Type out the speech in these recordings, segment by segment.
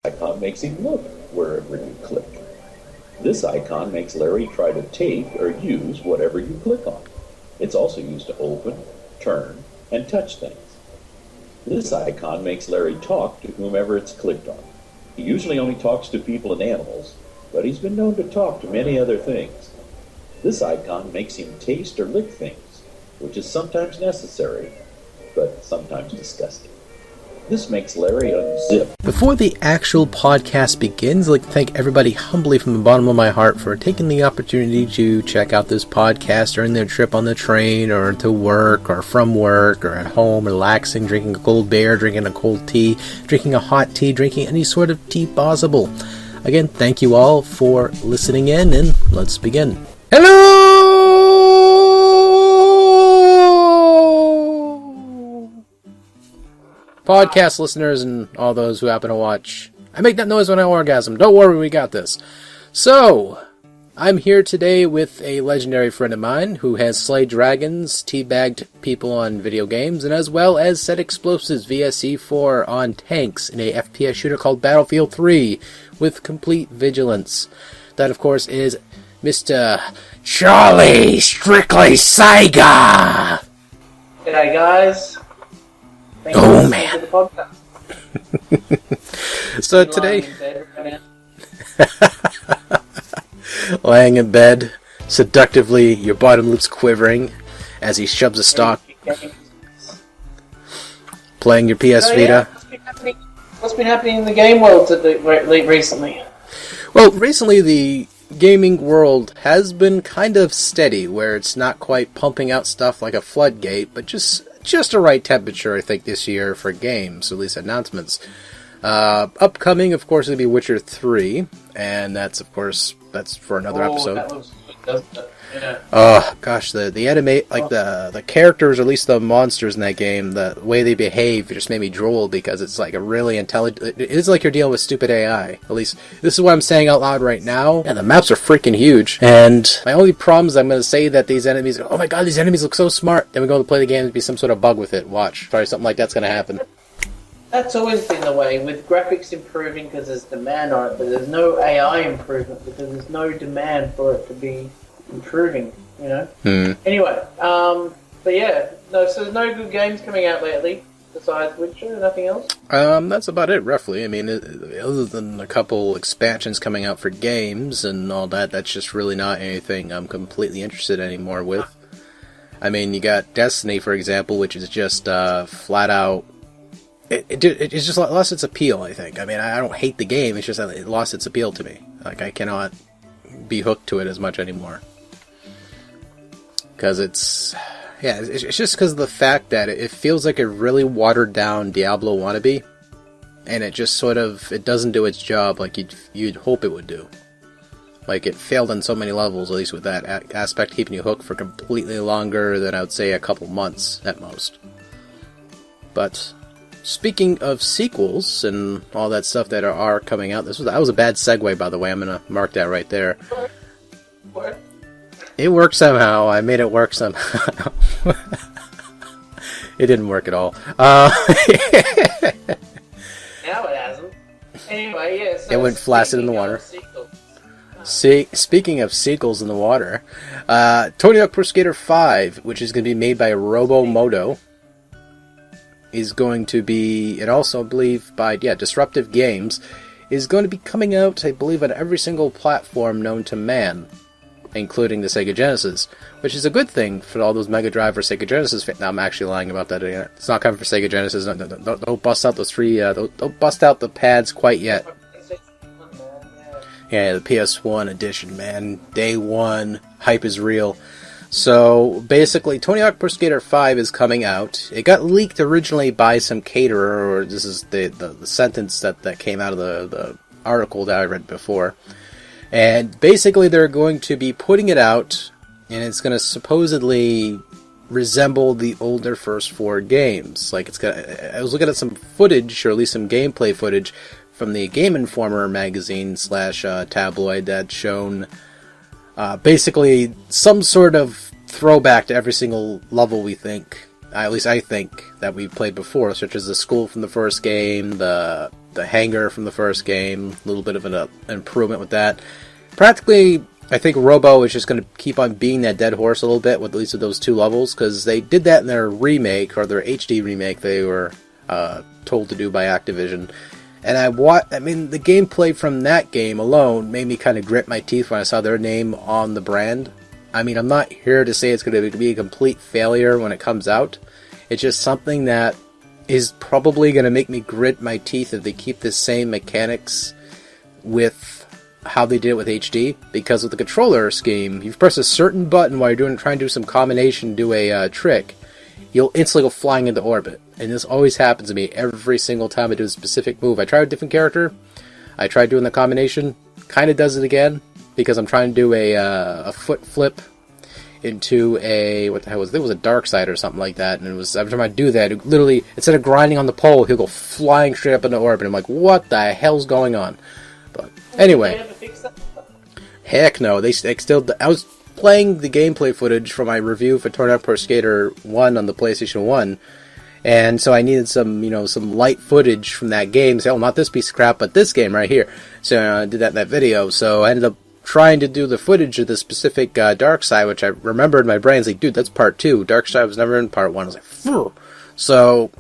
icon makes him look wherever you click. This icon makes Larry try to take or use whatever you click on. It's also used to open, turn, and touch things. This icon makes Larry talk to whomever it's clicked on. He usually only talks to people and animals, but he's been known to talk to many other things. This icon makes him taste or lick things, which is sometimes necessary, but sometimes disgusting. This makes Larry unzip. Before the actual podcast begins, I'd like to thank everybody humbly from the bottom of my heart for taking the opportunity to check out this podcast during their trip on the train, or to work, or from work, or at home, relaxing, drinking a cold beer, drinking a cold tea, drinking a hot tea, drinking any sort of tea possible. Again, thank you all for listening in, and let's begin. Hello! Podcast listeners and all those who happen to watch. I make that noise when I orgasm. Don't worry, we got this. So, I'm here today with a legendary friend of mine who has slayed dragons, teabagged people on video games, and as well as set explosives via C4 on tanks in a FPS shooter called Battlefield 3 with complete vigilance. That, of course, is Mr. Charlie Strictly Saiga! G'day, guys. Thank Oh, you man. for the podcast. So today, lying in bed, seductively, your bottom lip's quivering as he shoves a stock, playing your PS Vita. What's been happening in the game world recently? Well, recently the gaming world has been kind of steady, where it's not quite pumping out stuff like a floodgate, but just the right temperature, I think, this year for games, at least announcements. Upcoming, of course, will be Witcher 3, and that's for another episode. That looks good, doesn't it? Yeah. Oh gosh, the animate, like the characters, or at least the monsters in that game, the way they behave, it just made me drool, because it's like a really intelligent. It is like you're dealing with stupid AI. At least this is what I'm saying out loud right now. And the maps are freaking huge. And my only problem is I'm going to say that these enemies. Oh my god, these enemies look so smart. Then we go to play the game and be some sort of bug with it. Watch, sorry, something like that's going to happen. That's always been the way, with graphics improving because there's demand on it, but there's no AI improvement because there's no demand for it to be improving, you know? Anyway, but yeah, so there's no good games coming out lately, besides Witcher, nothing else? That's about it, roughly. I mean, other than a couple expansions coming out for games and all that, that's just really not anything I'm completely interested anymore with. I mean, you got Destiny, for example, which is just flat out. It's just lost its appeal, I think. I mean, I don't hate the game, it's just that it lost its appeal to me. Like, I cannot be hooked to it as much anymore. Because it's just because of the fact that it feels like a really watered down Diablo wannabe, and it just sort of, it doesn't do its job like you'd hope it would do. Like, it failed on so many levels, at least with that aspect, keeping you hooked for completely longer than I would say a couple months at most. But speaking of sequels and all that stuff that are coming out, that was a bad segue, by the way. I'm gonna mark that right there. What? It worked somehow. I made it work somehow. It didn't work at all. Now it hasn't. Anyway, yeah. So it went flaccid in the water. Speaking of sequels in the water, Tony Hawk Pro Skater 5, which is going to be made by Robomodo, is going to be, and also I believe by Disruptive Games, is going to be coming out, I believe, on every single platform known to man, including the Sega Genesis, which is a good thing for all those Mega Drive or Sega Genesis fans. Now, I'm actually lying about that. It's not coming for Sega Genesis. Don't bust out those don't bust out the pads quite yet. Yeah, the PS1 edition, man. Day one, hype is real. So, basically, Tony Hawk Pro Skater 5 is coming out. It got leaked originally by some caterer, or this is the sentence that came out of the article that I read before. And basically, they're going to be putting it out, and it's going to supposedly resemble the older first four games. Like, I was looking at some footage, or at least some gameplay footage, from the Game Informer magazine / tabloid that's shown basically some sort of throwback to every single level, we think, at least I think, that we played before, such as the school from the first game, the hangar from the first game, a little bit of an improvement with that. Practically, I think Robo is just going to keep on being that dead horse a little bit, with at least with those 2 levels, because they did that in their remake, or their HD remake they were told to do by Activision. And I mean, the gameplay from that game alone made me kind of grit my teeth when I saw their name on the brand. I mean, I'm not here to say it's going to be a complete failure when it comes out. It's just something that is probably going to make me grit my teeth if they keep the same mechanics with how they did it with HD. Because with the controller scheme, you press a certain button while you're trying to do some combination, do a trick, you'll instantly go flying into orbit. And this always happens to me every single time I do a specific move. I try a different character, I try doing the combination, kind of does it again, because I'm trying to do a foot flip into a, what the hell was it? It was a dark side or something like that, and it was, every time I do that, it literally, instead of grinding on the pole, he'll go flying straight up into orbit. I'm like, what the hell's going on? But anyway, heck no, they still, I was playing the gameplay footage for my review for Tony Hawk Pro Skater 1 on the PlayStation 1, and so I needed some, some light footage from that game. So, not this piece of crap, but this game right here. So I did that in that video. So I ended up trying to do the footage of the specific Dark Side, which I remembered in my brain. It's like, dude, that's part 2. Dark Side was never in part 1. I was like, phew. So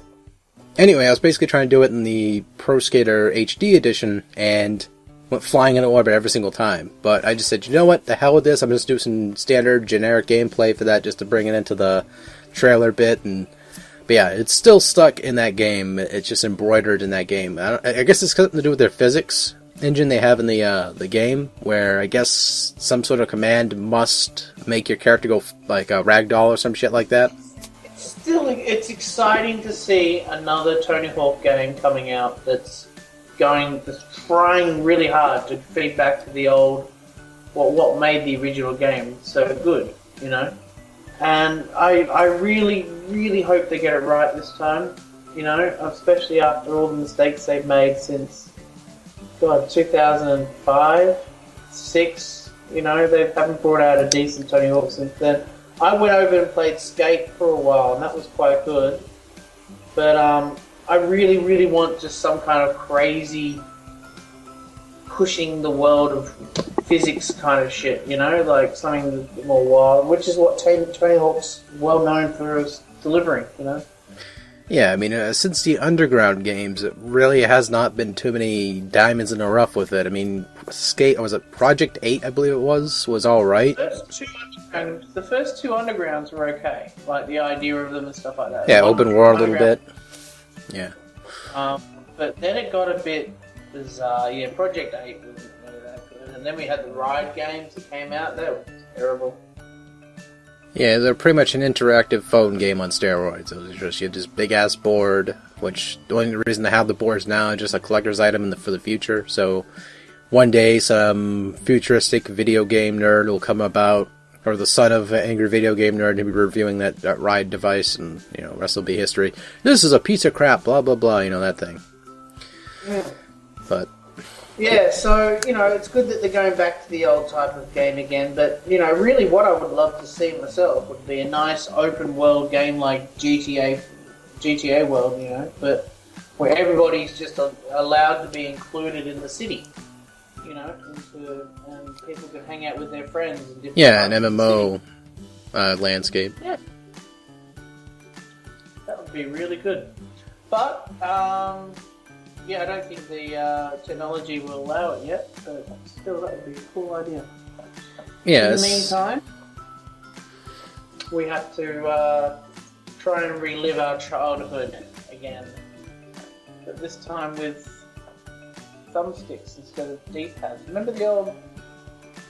anyway, I was basically trying to do it in the Pro Skater HD edition, and went flying into orbit every single time. But I just said, you know what, the hell with this. I'm just do some standard generic gameplay for that, just to bring it into the trailer bit. But yeah, it's still stuck in that game. It's just embroidered in that game. I guess it's something to do with their physics engine they have in the game, where I guess some sort of command must make your character go like a ragdoll or some shit like that. It's exciting to see another Tony Hawk game coming out that's trying really hard to feed back to the old, what made the original game so good, you know? And I really, really hope they get it right this time, you know, especially after all the mistakes they've made since, 2005, 6, you know, they haven't brought out a decent Tony Hawk since then. I went over and played Skate for a while, and that was quite good. But I really, really want just some kind of crazy pushing the world of physics kind of shit, you know, like something a bit more wild, which is what Tony Hawk's well known for us delivering, you know. Yeah, I mean, since the Underground games, it really has not been too many diamonds in the rough with it. I mean, Skate, was it Project 8, I believe it was alright. The first 2 Undergrounds were okay, like the idea of them and stuff like that. Yeah, open world a little bit. Yeah. But then it got a bit bizarre. Yeah, Project 8 wasn't really that good. And then we had the Ride games that came out. They were terrible. Yeah, they're pretty much an interactive phone game on steroids. It was just, you had this big-ass board, which the only reason to have the boards now is just a collector's item for the future. So one day some futuristic video game nerd will come about, or the son of an angry video game nerd, and he'll be reviewing that Ride device, and, you know, the rest will be history. This is a piece of crap, blah, blah, blah, you know, that thing. Yeah. But yeah, so, you know, it's good that they're going back to the old type of game again, but, you know, really what I would love to see myself would be a nice open world game like GTA World, you know, but where everybody's just allowed to be included in the city, you know, and people can hang out with their friends. In different yeah, an MMO landscape. Yeah. That would be really good. But, yeah, I don't think the technology will allow it yet, but still, that would be a cool idea. Yeah. In the meantime, we have to try and relive our childhood again, but this time with thumbsticks instead of D-pads. Remember the old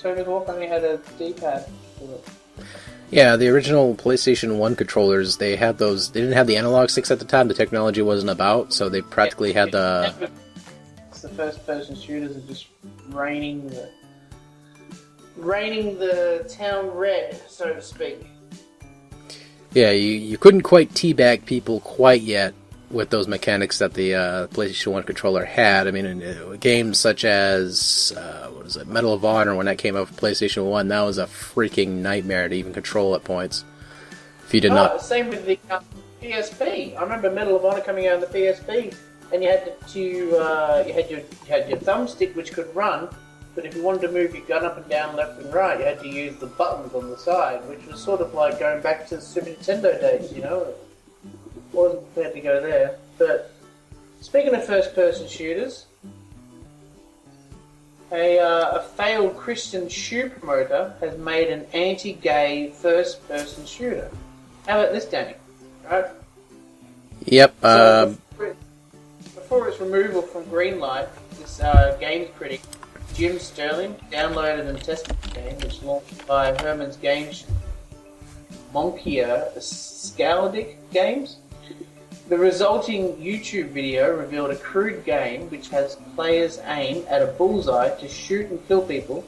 Tony Hawk only had a D-pad for it? Yeah, the original PlayStation 1 controllers, they didn't have the analog sticks at the time, the technology wasn't about, so they practically had the... It's the first-person shooters are just raining the town red, so to speak. Yeah, you couldn't quite teabag people quite yet with those mechanics that the PlayStation 1 controller had. I mean, in games such as, Medal of Honor, when that came out for PlayStation 1, that was a freaking nightmare to even control at points. If you did not... Same with the PSP. I remember Medal of Honor coming out on the PSP, and you had you had your thumbstick which could run, but if you wanted to move your gun up and down, left and right, you had to use the buttons on the side, which was sort of like going back to the Super Nintendo days. You know, wasn't prepared to go there. But speaking of first-person shooters. A failed Christian shoe promoter has made an anti-gay first-person shooter. How about this, Danny? Right? Yep. So before its removal from Greenlight, this games critic, Jim Sterling, downloaded and tested the game, which launched by Herman's Games, Monkia Scaldic Games. The resulting YouTube video revealed a crude game which has players aim at a bullseye to shoot and kill people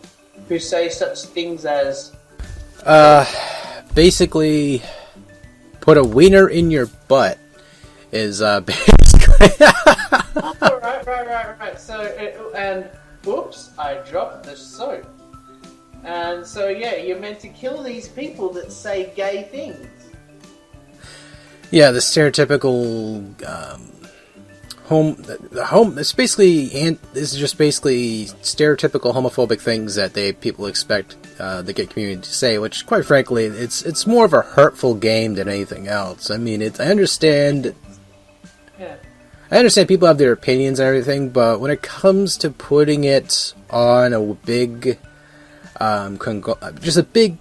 who say such things as... basically, put a wiener in your butt is, basically... Oh, right. So, and, whoops, I dropped the soap. And so, yeah, you're meant to kill these people that say gay things. Yeah, the stereotypical it's basically this is just basically stereotypical homophobic things that people expect the gay community to say, which quite frankly it's more of a hurtful game than anything else. I mean, I understand people have their opinions and everything, but when it comes to putting it on a big just a big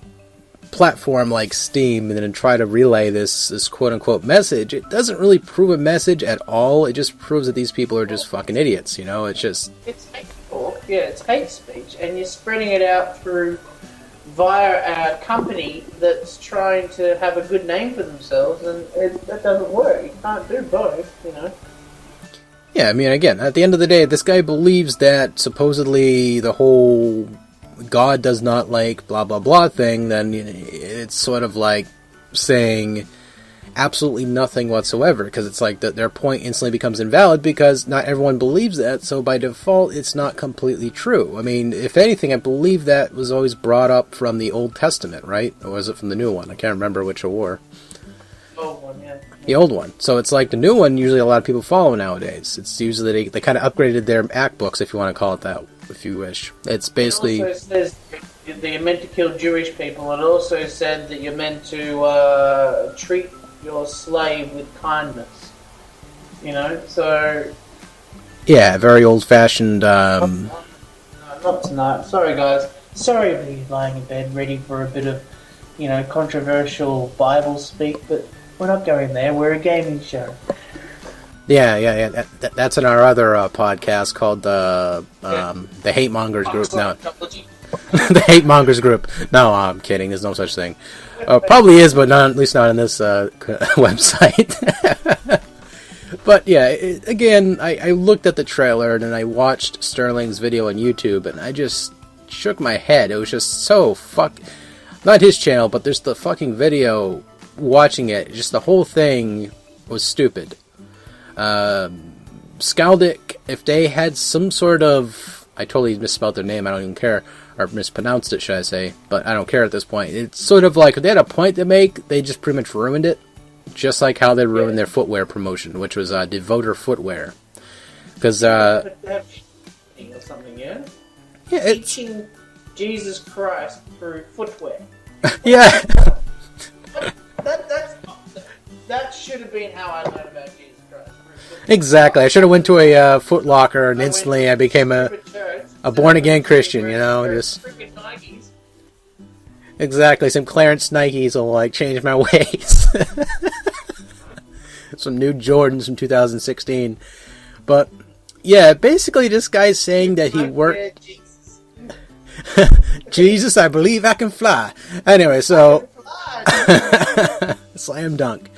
platform like Steam and then try to relay this quote-unquote message, it doesn't really prove a message at all. It just proves that these people are just fucking idiots, you know? It's hate talk, it's hate speech, and you're spreading it out via a company that's trying to have a good name for themselves, and that doesn't work. You can't do both, you know? Yeah, I mean, again, at the end of the day, this guy believes that supposedly the whole God does not like blah blah blah thing, then it's sort of like saying absolutely nothing whatsoever, because it's like their point instantly becomes invalid because not everyone believes that, so by default it's not completely true. I mean, if anything, I believe that was always brought up from the Old Testament, right? Or was it from the New One? I can't remember which it were. Old one, yeah. The old one. So it's like the new one usually a lot of people follow nowadays. It's usually they kind of upgraded their act books, if you want to call it that, if you wish. It's basically... It also says that you're meant to kill Jewish people. It also said that you're meant to treat your slave with kindness. You know, so... Yeah, very old-fashioned... Not tonight. Sorry, guys. Sorry to be lying in bed ready for a bit of, controversial Bible speak, but we're not going there. We're a gaming show. Yeah. That's in our other podcast called the Hate Mongers Group. No, the Hate Mongers Group. No, I'm kidding. There's no such thing. Probably is, but not, at least not in this website. But yeah, again, I looked at the trailer and then I watched Sterling's video on YouTube, and I just shook my head. It was just so not his channel, but there's the fucking video. Watching it, just the whole thing was stupid. Scaldic, if they had some sort of... I totally misspelled their name, I don't even care. Or mispronounced it, should I say. But I don't care at this point. It's sort of like, if they had a point to make, they just pretty much ruined it. Just like how they ruined their footwear promotion, which was Devoter Footwear. Because, or something, yeah? Yeah, it's... Teaching Jesus Christ through footwear. Yeah. That should have been how I learned about Jesus Christ. Exactly. I should have went to a Foot Locker and instantly I became a born-again Christian, just... Nikes. Exactly. Some Clarence Nikes will, change my ways. Some new Jordans from 2016. But, yeah, basically this guy's saying that he worked... Jesus, I believe I can fly. Anyway, so... Slam dunk.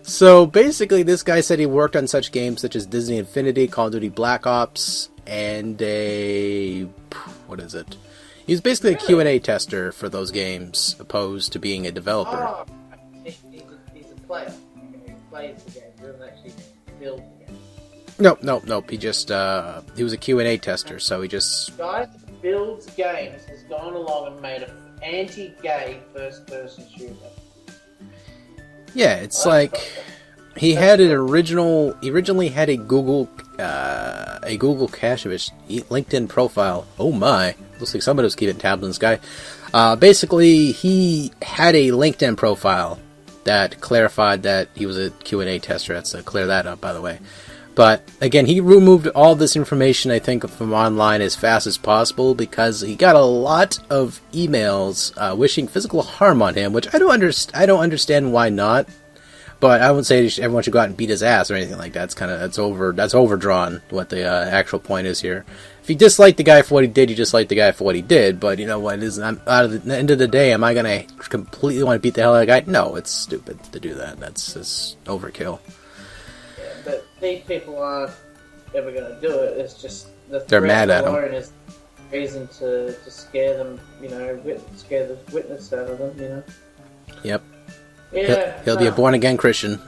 So basically this guy said he worked on such games such as Disney Infinity, Call of Duty Black Ops, and what is it? He's basically a Q&A tester for those games, opposed to being a developer. Oh, he's a player. He plays the game. He doesn't actually build the game. Nope. He was a Q&A tester, so he just... The guy that builds games has gone along and made an anti-gay first-person shooter. Yeah, it's like he had an original. He originally had a Google cache of his LinkedIn profile. Oh my! Looks like somebody was keeping tabs on this guy. Basically, he had a LinkedIn profile that clarified that he was a Q&A tester. Let's clear that up, by the way. But again, he removed all this information, I think, from online as fast as possible because he got a lot of emails wishing physical harm on him, which I don't understand why not. But I wouldn't say everyone should go out and beat his ass or anything like that. That's overdrawn. What the actual point is here. If you dislike the guy for what he did, you dislike the guy for what he did. But you know what? Out of the end of the day, am I gonna completely want to beat the hell out of the guy? No, it's stupid to do that. That's just overkill. Yeah, but these people aren't ever gonna do it. It's just they're mad at him. Is reason to scare them. You know, scare the witness out of them. You know. Yep. Yeah, he'll be a born-again Christian.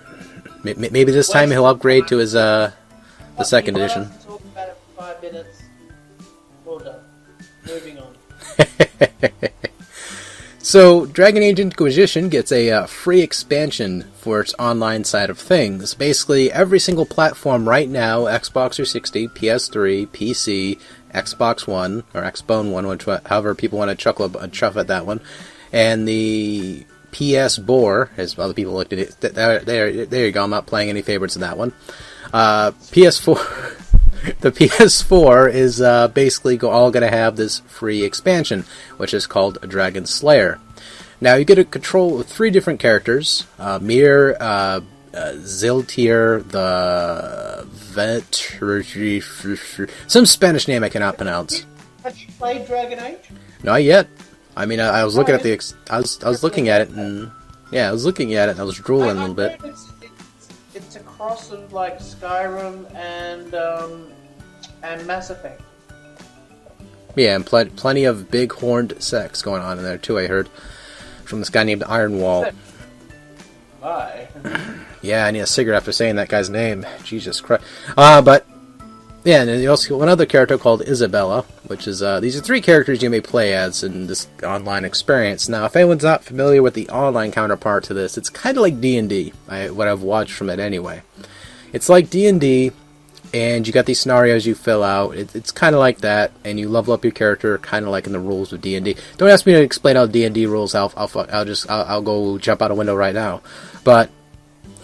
Maybe this time he'll upgrade to his the second edition. Talk about it for 5 minutes. Well done. Moving on. So, Dragon Age Inquisition gets a free expansion for its online side of things. Basically, every single platform right now, Xbox 360, PS3, PC, Xbox One, or Xbone One, however people want to chuff at that one, and the PS Bore, as other people looked at it. There you go. I'm not playing any favorites in that one. PS4. The PS4 is basically all going to have this free expansion, which is called Dragon Slayer. Now you get to control 3 different characters: Mir, Ziltir, the some Spanish name I cannot pronounce. Have you played Dragon Age? Not yet. I mean, I was looking at I was looking at it, and yeah, I was looking at it, and I was drooling a little bit. It's a cross of like Skyrim and Mass Effect. Yeah, and plenty of big horned sex going on in there too. I heard from this guy named Ironwall. Bye. Yeah, I need a cigarette after saying that guy's name. Jesus Christ. But yeah, and you also got one other character called Isabella, which is these are 3 characters you may play as in this online experience. Now, if anyone's not familiar with the online counterpart to this, it's kind of like D&D. What I've watched from it anyway. It's like D&D, and you got these scenarios you fill out. It's kind of like that, and you level up your character, kind of like in the rules of D&D. Don't ask me to explain all D&D rules. I'll go jump out a window right now. But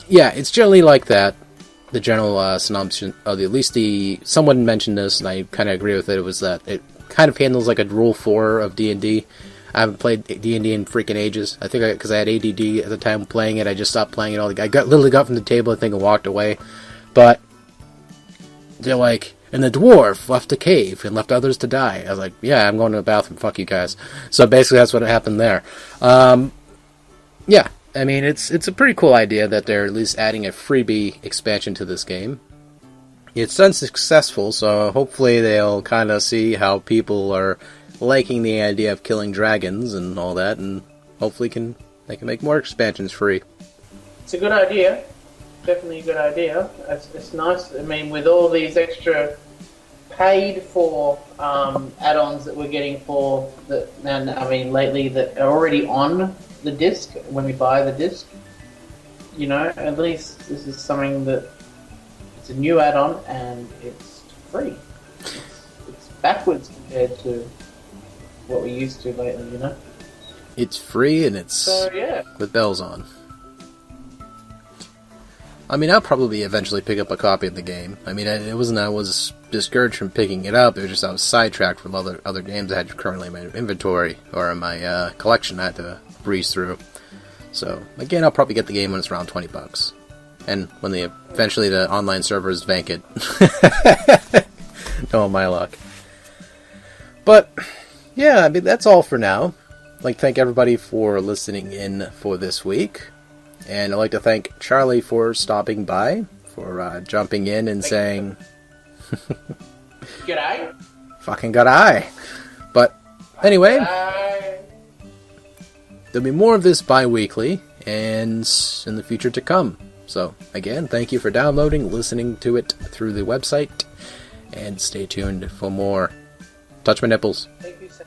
yeah, it's generally like that. The general synopsis, at least someone mentioned this, and I kind of agree with it. It was that it kind of handles like a Rule 4 of D&D. I haven't played D&D in freaking ages. I think because I had ADD at the time playing it, I just stopped playing it all. I literally got from the table, I think, and walked away. But they're like, and the dwarf left a cave and left others to die. I was like, yeah, I'm going to the bathroom. Fuck you guys. So basically, that's what happened there. Yeah. I mean, it's a pretty cool idea that they're at least adding a freebie expansion to this game. It's unsuccessful, so hopefully they'll kind of see how people are liking the idea of killing dragons and all that, and hopefully they can make more expansions free. It's a good idea. Definitely a good idea. It's nice. I mean, with all these extra paid for add-ons that we're getting for that, and I mean lately that are already on the disc when we buy the disc, you know, at least this is something that it's a new add-on and it's free. It's backwards compared to what we used to lately, you know. It's free and it's with bells on. I mean, I'll probably eventually pick up a copy of the game. I mean, it wasn't I was discouraged from picking it up. It was just I was sidetracked from other games I had currently in my inventory or in my collection I had to breeze through. So again, I'll probably get the game when it's around $20, and when eventually the online servers vacant. No, my luck. But yeah, I mean that's all for now. I'd like to thank everybody for listening in for this week, and I'd like to thank Charlie for stopping by, for jumping in and saying, "G'day." Fucking g'day. But anyway. There'll be more of this bi-weekly, and in the future to come. So, again, thank you for downloading, listening to it through the website, and stay tuned for more. Touch my nipples. Thank you, sir.